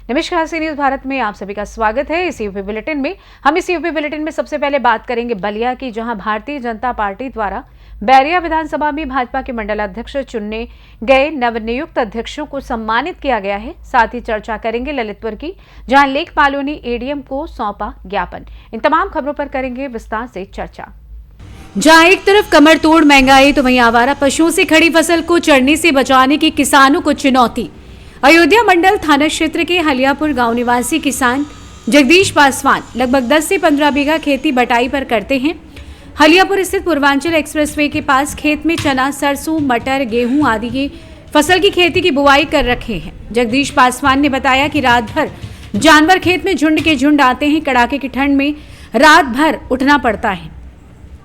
नमस्कार, सी न्यूज भारत में आप सभी का स्वागत है। इस यूपी बुलेटिन में हम इस यूपी बुलेटिन में सबसे पहले बात करेंगे बलिया की, जहां भारतीय जनता पार्टी द्वारा बैरिया विधानसभा में भाजपा के मंडल अध्यक्ष चुनने गए नवनियुक्त अध्यक्षों को सम्मानित किया गया है। साथ ही चर्चा करेंगे ललितपुर की, जहां लेखपालों ने एडीएम को सौंपा ज्ञापन। इन तमाम खबरों पर करेंगे विस्तार से चर्चा। जहां एक तरफ कमर तोड़ महंगाई तो वहीं आवारा पशुओं से खड़ी फसल को चढ़ने से बचाने की किसानों को चुनौती। अयोध्या मंडल थाना क्षेत्र के हलियापुर गांव निवासी किसान जगदीश पासवान लगभग 10 से 15 बीघा खेती बटाई पर करते हैं। हलियापुर स्थित पूर्वांचल एक्सप्रेसवे के पास खेत में चना, सरसों, मटर, गेहूं आदि की फसल की खेती की बुआई कर रखे हैं। जगदीश पासवान ने बताया कि रात भर जानवर खेत में झुंड के झुंड आते हैं। कड़ाके की ठंड में रात भर उठना पड़ता है।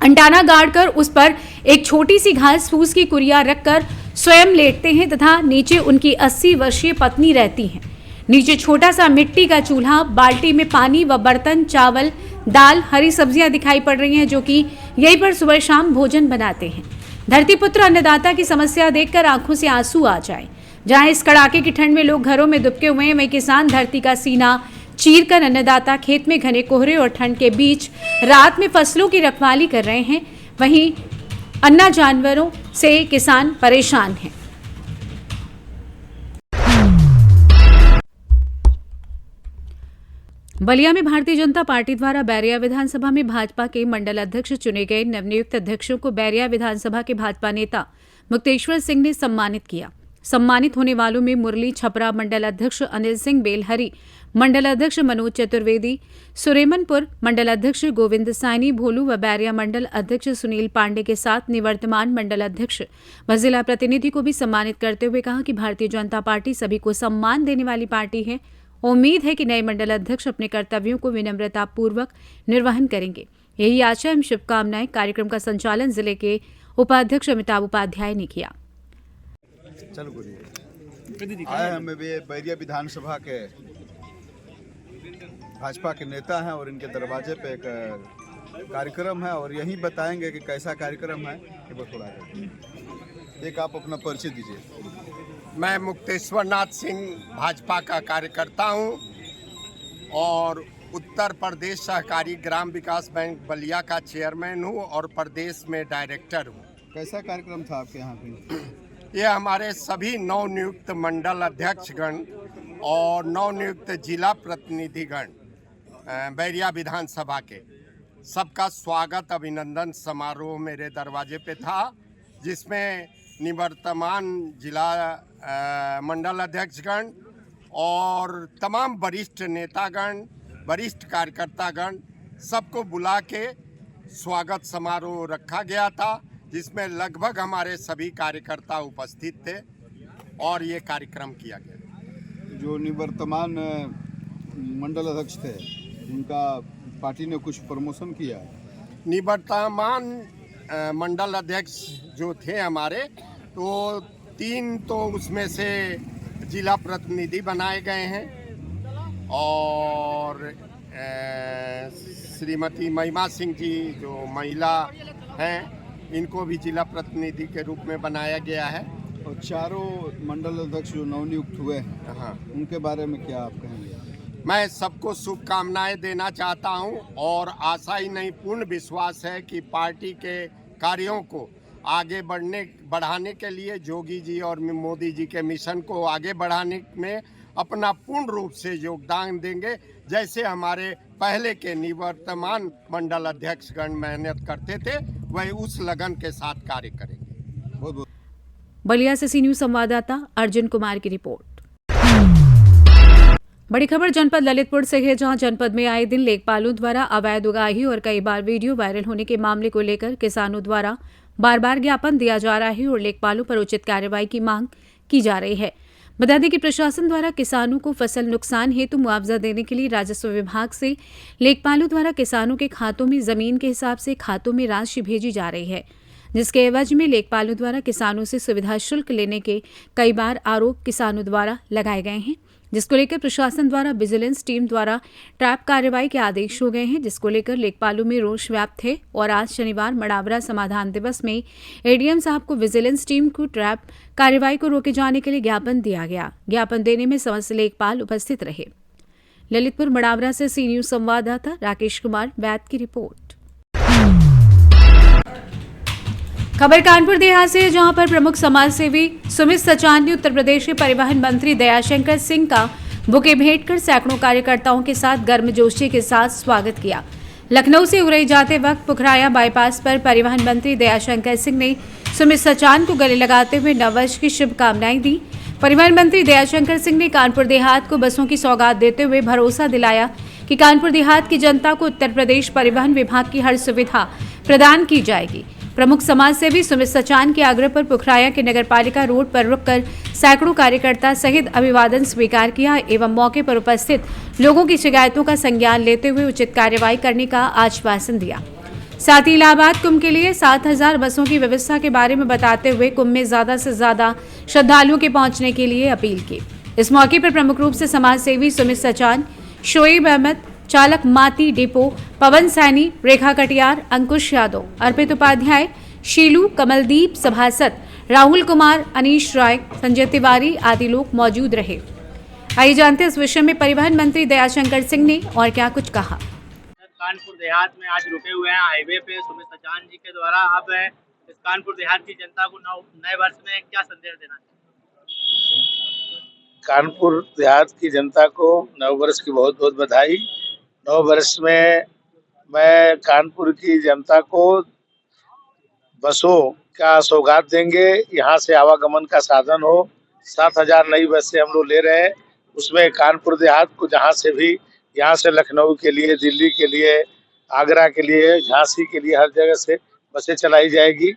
अंटाना गाड़कर उस पर एक छोटी सी घास फूस की कुरिया रखकर स्वयं लेटते हैं तथा नीचे उनकी 80 वर्षीय पत्नी रहती हैं। नीचे छोटा सा मिट्टी का चूल्हा, बाल्टी में पानी व बर्तन, चावल, दाल, हरी सब्जियां दिखाई पड़ रही हैं, जो कि यहीं पर सुबह शाम भोजन बनाते हैं। धरतीपुत्र अन्नदाता की समस्या देखकर आंखों से आंसू आ जाए। जहां इस कड़ाके की ठंड में लोग घरों में दुबके हुए हैं, वहीं किसान धरती का सीना चीर कर अन्नदाता खेत में घने कोहरे और ठंड के बीच रात में फसलों की रखवाली कर रहे हैं। वहीं अन्ना जानवरों से किसान परेशान हैं। बलिया में भारतीय जनता पार्टी द्वारा बैरिया विधानसभा में भाजपा के मंडल अध्यक्ष चुने गए नवनियुक्त अध्यक्षों को बैरिया विधानसभा के भाजपा नेता मुक्तेश्वर सिंह ने सम्मानित किया। सम्मानित होने वालों में मुरली छपरा मंडल अध्यक्ष अनिल सिंह बेलहरी, मंडल अध्यक्ष मनोज चतुर्वेदी, सुरेमनपुर मंडल अध्यक्ष गोविंद साइनी भोलू व बैरिया मंडल अध्यक्ष सुनील पांडे के साथ निवर्तमान मंडल अध्यक्ष व जिला प्रतिनिधि को भी सम्मानित करते हुए कहा कि भारतीय जनता पार्टी सभी को सम्मान देने वाली पार्टी है। उम्मीद है कि नए मंडल अध्यक्ष अपने कर्तव्यों को विनम्रता पूर्वक निर्वहन करेंगे। यही आशा एवं शुभकामनाएं। कार्यक्रम का संचालन जिले के उपाध्यक्ष अमिताभ उपाध्याय ने किया। आए हम बैरिया विधानसभा के भाजपा के नेता हैं और इनके दरवाजे पे एक कार्यक्रम है और यही बताएंगे कि कैसा कार्यक्रम है। कि वो थोड़ा एक आप अपना परिचय दीजिए। मैं मुक्तेश्वर नाथ सिंह भाजपा का कार्यकर्ता हूं और उत्तर प्रदेश सहकारी ग्राम विकास बैंक बलिया का चेयरमैन हूं और प्रदेश में डायरेक्टर हूं। कैसा कार्यक्रम था आपके यहाँ पे? ये हमारे सभी नवनियुक्त मंडल अध्यक्षगण और नवनियुक्त जिला प्रतिनिधिगण बैरिया विधानसभा के सबका स्वागत अभिनंदन समारोह मेरे दरवाजे पे था, जिसमें निवर्तमान जिला मंडल अध्यक्षगण और तमाम वरिष्ठ नेतागण, वरिष्ठ कार्यकर्तागण सबको बुला के स्वागत समारोह रखा गया था, जिसमें लगभग हमारे सभी कार्यकर्ता उपस्थित थे और ये कार्यक्रम किया गया। जो निवर्तमान मंडल अध्यक्ष थे उनका पार्टी ने कुछ प्रमोशन किया? निवर्तमान मंडल अध्यक्ष जो थे हमारे, तो 3 तो उसमें से जिला प्रतिनिधि बनाए गए हैं और श्रीमती महिमा सिंह जी जो महिला हैं, इनको भी जिला प्रतिनिधि के रूप में बनाया गया है। और चारों मंडल अध्यक्ष जो नवनियुक्त हुए हैं, हाँ, उनके बारे में क्या आप कहेंगे? मैं सबको शुभकामनाएं देना चाहता हूं और आशा ही नहीं पूर्ण विश्वास है कि पार्टी के कार्यों को आगे बढ़ाने के लिए जोगी जी और मोदी जी के मिशन को आगे बढ़ाने में अपना पूर्ण रूप से योगदान देंगे। जैसे हमारे पहले के निवर्तमान मंडल अध्यक्षगण मेहनत करते थे, वही उस लगन के साथ कार्य करेंगे। बहुत बहुत। बलिया से सी न्यूज संवाददाता अर्जुन कुमार की रिपोर्ट। बड़ी खबर जनपद ललितपुर से है, जहां जनपद में आए दिन लेखपालों द्वारा अवैध उगाही और कई बार वीडियो वायरल होने के मामले को लेकर किसानों द्वारा बार बार ज्ञापन दिया जा रहा है और लेखपालों पर उचित कार्रवाई की मांग की जा रही है। बता दें कि प्रशासन द्वारा किसानों को फसल नुकसान हेतु मुआवजा देने के लिए राजस्व विभाग से लेखपालों द्वारा किसानों के खातों में जमीन के हिसाब से खातों में राशि भेजी जा रही है, जिसके एवज में लेखपालों द्वारा किसानों से सुविधा शुल्क लेने के कई बार आरोप किसानों द्वारा लगाए गए हैं। जिसको लेकर प्रशासन द्वारा विजिलेंस टीम द्वारा ट्रैप कार्रवाई के आदेश हो गए हैं, जिसको लेकर लेखपालों में रोष व्याप्त है। और आज शनिवार मड़ावरा समाधान दिवस में एडीएम साहब को विजिलेंस टीम को ट्रैप कार्रवाई को रोके जाने के लिए ज्ञापन दिया गया। ज्ञापन देने में समस्त लेखपाल उपस्थित रहे। ललितपुर मड़ावरा से सी न्यूज संवाददाता राकेश कुमार वैद की रिपोर्ट। खबर कानपुर देहात से, जहां पर प्रमुख समाज सेवी सुमित सचान ने उत्तर प्रदेश के परिवहन मंत्री दयाशंकर सिंह का बुके भेंट कर सैकड़ों कार्यकर्ताओं के साथ गर्मजोशी के साथ स्वागत किया। लखनऊ से उरई जाते वक्त पुखराया बाईपास पर परिवहन मंत्री दयाशंकर सिंह ने सुमित सचान को गले लगाते हुए नववर्ष की शुभकामनाएं दी। परिवहन मंत्री दयाशंकर सिंह ने कानपुर देहात को बसों की सौगात देते हुए भरोसा दिलाया कि कानपुर देहात की जनता को उत्तर प्रदेश परिवहन विभाग की हर सुविधा प्रदान की जाएगी। प्रमुख समाज सेवी सुमित सचान के आग्रह पर पुखराया के नगरपालिका रोड पर रुककर सैकड़ों कार्यकर्ता सहित अभिवादन स्वीकार किया एवं मौके पर उपस्थित लोगों की शिकायतों का संज्ञान लेते हुए उचित कार्रवाई करने का आश्वासन दिया। साथ ही इलाहाबाद कुंभ के लिए 7,000 बसों की व्यवस्था के बारे में बताते हुए कुंभ में ज्यादा से ज्यादा श्रद्धालुओं के पहुंचने के लिए अपील की। इस मौके पर प्रमुख रूप से समाज सेवी सुमित सचान, शोएब अहमद, चालक माती डिपो, पवन सैनी, रेखा कटियार, अंकुश यादव, अर्पित उपाध्याय, शीलू, कमलदीप, सभासद राहुल कुमार, अनीश राय, संजय तिवारी आदि लोग मौजूद रहे। आइए जानते हैं इस विषय में परिवहन मंत्री दयाशंकर सिंह ने और क्या कुछ कहा। कानपुर देहात में आज रुके हुए हैं हाईवे पे सुमित सचान जी के द्वारा। अब इस कानपुर देहात की जनता को नए वर्ष में क्या संदेश देना चाहिए? कानपुर देहात की जनता को नव वर्ष की बहुत बहुत बधाई। नव वर्ष में मैं कानपुर की जनता को बसों का सौगात देंगे, यहाँ से आवागमन का साधन हो। 7,000 नई बसें हम लोग ले रहे हैं, उसमें कानपुर देहात को जहाँ से भी, यहाँ से लखनऊ के लिए, दिल्ली के लिए, आगरा के लिए, झांसी के लिए, हर जगह से बसें चलाई जाएगी।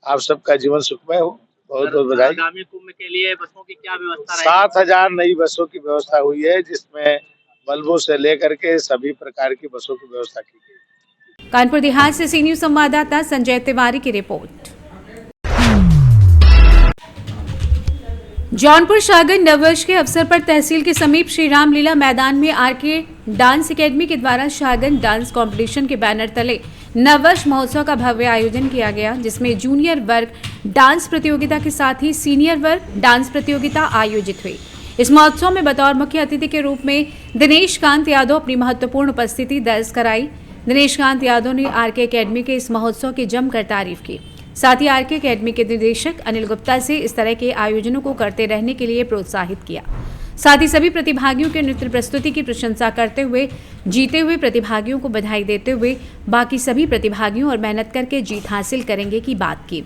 आप सबका जीवन सुखमय हो। बहुत बहुत बधाई। आगामी कुंभ के लिए बसों की क्या व्यवस्था रहेगी? 7,000 नई बसों की व्यवस्था हुई है, जिसमें बल्बों से लेकर के सभी प्रकार की बसों की व्यवस्था की गई। कानपुर देहात से सी न्यूज संवाददाता संजय तिवारी की रिपोर्ट। जौनपुर शाहगंज नववर्ष के अवसर पर तहसील के समीप श्री रामलीला मैदान में आरके डांस एकेडमी के द्वारा शाहगंज डांस कंपटीशन के बैनर तले नववर्ष महोत्सव का भव्य आयोजन किया गया, जिसमें जूनियर वर्ग डांस प्रतियोगिता के साथ ही सीनियर वर्ग डांस प्रतियोगिता आयोजित हुई। इस महोत्सव में बतौर मुख्य अतिथि के रूप में दिनेश कांत यादव अपनी महत्वपूर्ण उपस्थिति दर्ज कराई। दिनेश कांत यादव ने आरके एकेडमी के इस महोत्सव की जमकर तारीफ की। साथ ही आरके एकेडमी के निदेशक अनिल गुप्ता से इस तरह के आयोजनों को करते रहने के लिए प्रोत्साहित किया। साथ ही सभी प्रतिभागियों के नृत्य प्रस्तुति की प्रशंसा करते हुए जीते हुए प्रतिभागियों को बधाई देते हुए बाकी सभी प्रतिभागियों और मेहनत करके जीत हासिल करेंगे की बात की।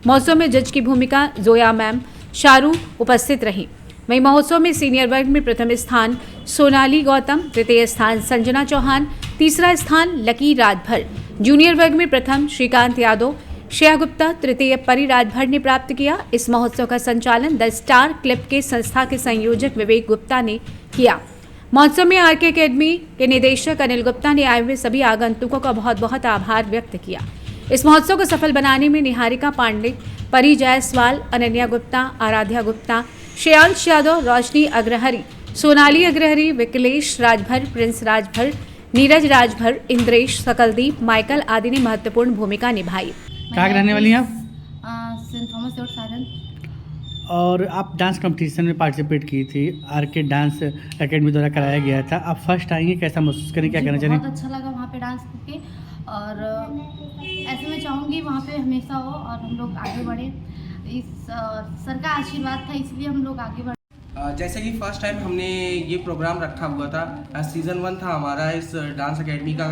महोत्सव में जज की भूमिका जोया मैम शारू उपस्थित रहीं। वहीं महोत्सव में सीनियर वर्ग में प्रथम स्थान सोनाली गौतम, द्वितीय स्थान संजना चौहान, तीसरा स्थान लकी राजभर, जूनियर वर्ग में प्रथम श्रीकांत यादव, श्रेया गुप्ता, तृतीय परी राजभर ने प्राप्त किया। इस महोत्सव का संचालन द स्टार क्लिप के संस्था के संयोजक विवेक गुप्ता ने किया। महोत्सव में आरके एकेडमी के निदेशक अनिल गुप्ता ने आए हुए सभी आगंतुकों का बहुत बहुत आभार व्यक्त किया। इस महोत्सव को सफल बनाने में निहारिका पांडे, परी जायसवाल, अनन्या गुप्ता, आराध्या गुप्ता, श्रेयांश यादव, रोशनी अग्रहरी, सोनाली अग्रहरी, विकलेश राजभर, प्रिंस राजभर, नीरज राजभर, इंद्रेश, सकलदीप, माइकल आदि ने महत्वपूर्ण भूमिका निभाई। कहाँ के रहने वाली हैं आप? Saint Thomas road Saran. और आप डांस कंपटीशन में पार्टिसिपेट की थी, आरके डांस एकेडमी द्वारा कराया गया था। आप फर्स्ट आई हैं, कैसा महसूस करें, क्या कहना चाहिए? बहुत अच्छा लगा वहाँ पे डांस करके, और ऐसे मैं चाहूँगी वहाँ पे हमेशा हो और हम लोग आगे बढ़े। इस सर का आशीर्वाद था, इसलिए हम लोग आगे बढ़े। जैसे कि फर्स्ट टाइम हमने ये प्रोग्राम रखा हुआ था, सीज़न 1 था हमारा इस डांस एकेडमी का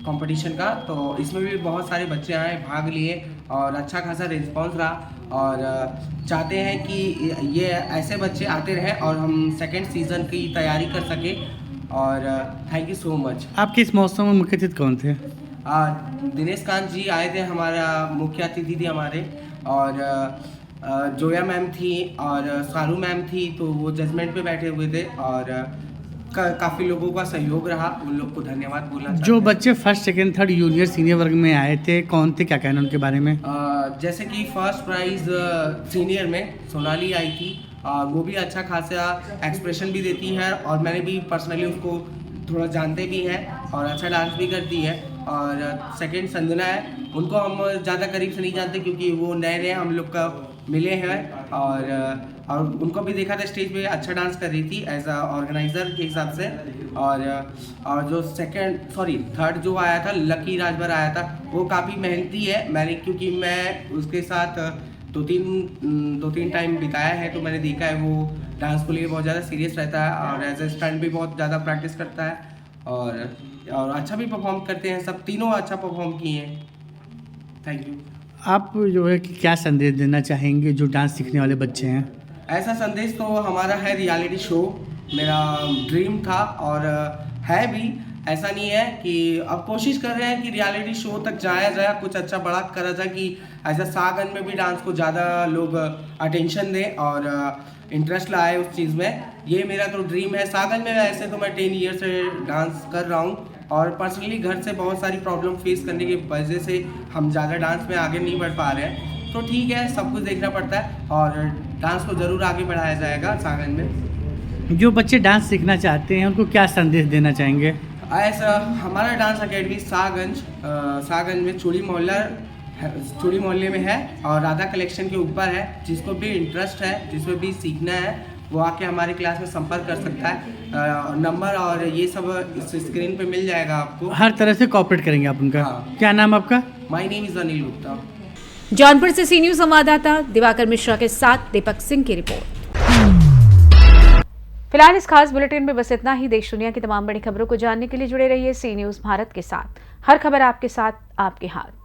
कंपटीशन का, तो इसमें भी बहुत सारे बच्चे आए, भाग लिए और अच्छा खासा रिस्पांस रहा। और चाहते हैं कि ये ऐसे बच्चे आते रहें और हम सेकंड सीज़न की तैयारी कर सकें। और थैंक यू सो मच। आपके इस महोत्सव में मुख्य अतिथि कौन थे? दिनेश कांत जी आए थे, हमारा मुख्य अतिथि थी हमारे, और जोया मैम थी और सारू मैम थी, तो वो जजमेंट पे बैठे हुए थे। और काफ़ी लोगों का सहयोग रहा, उन लोग को धन्यवाद बोलना चाहते हैं। जो बच्चे first second third junior senior वर्ग में आए थे, कौन थे, क्या कहना उनके बारे में? जैसे कि फर्स्ट प्राइज़ सीनियर में सोनाली आई थी, और वो भी अच्छा खासा एक्सप्रेशन भी देती है और मैंने भी पर्सनली उसको थोड़ा जानते भी हैं और अच्छा डांस भी करती है। और सेकंड संजना है, उनको हम ज़्यादा करीब से नहीं जानते क्योंकि वो नए नए हम लोग का मिले हैं और उनको भी देखा था स्टेज पे अच्छा डांस कर रही थी एज अ ऑर्गेनाइज़र के हिसाब से। और जो थर्ड जो आया था लकी राजभर आया था, वो काफ़ी मेहनती है। क्योंकि मैं उसके साथ दो तीन टाइम बिताया है तो मैंने देखा है वो डांस को लिए बहुत ज़्यादा सीरियस रहता है और एज ए स्टंट भी बहुत ज़्यादा प्रैक्टिस करता है और अच्छा भी परफॉर्म करते हैं। सब तीनों अच्छा परफॉर्म किए हैं। Thank you. आप जो है कि क्या संदेश देना चाहेंगे जो डांस सीखने वाले बच्चे हैं? ऐसा संदेश तो हमारा है रियलिटी शो, मेरा ड्रीम था और है भी। ऐसा नहीं है कि अब कोशिश कर रहे हैं कि रियलिटी शो तक जाया जाए, कुछ अच्छा बड़ा करा जाए कि ऐसा सागन में भी डांस को ज़्यादा लोग अटेंशन दें और इंटरेस्ट लाए उस चीज़ में। ये मेरा तो ड्रीम है। सागन में ऐसे तो मैं 10 ईयर से डांस कर रहा हूँ और पर्सनली घर से बहुत सारी प्रॉब्लम फेस करने की वजह से हम ज़्यादा डांस में आगे नहीं बढ़ पा रहे हैं। तो ठीक है, सब कुछ देखना पड़ता है और डांस को ज़रूर आगे बढ़ाया जाएगा सागन में। जो बच्चे डांस सीखना चाहते हैं उनको क्या संदेश देना चाहेंगे? ऐसा हमारा डांस अकेडमी सागन में चूड़ी मोहल्ले में है और राधा कलेक्शन के ऊपर है। जिसको भी इंटरेस्ट है, जिसको भी सीखना है, वो आके हमारी क्लास में संपर्क कर सकता है। नंबर और ये सब इस स्क्रीन पे मिल जाएगा आपको। हर तरह से कोऑपरेट करेंगे आप उनका। हाँ। क्या नाम आपका? My name is Anil Gupta. Jaunpur से सी न्यूज संवाददाता दिवाकर मिश्रा के साथ दीपक सिंह की रिपोर्ट। फिलहाल इस खास बुलेटिन में बस इतना ही। देश दुनिया की तमाम बड़ी खबरों को जानने के लिए जुड़े रहिए सी न्यूज भारत के साथ। हर खबर आपके साथ, आपके हाथ।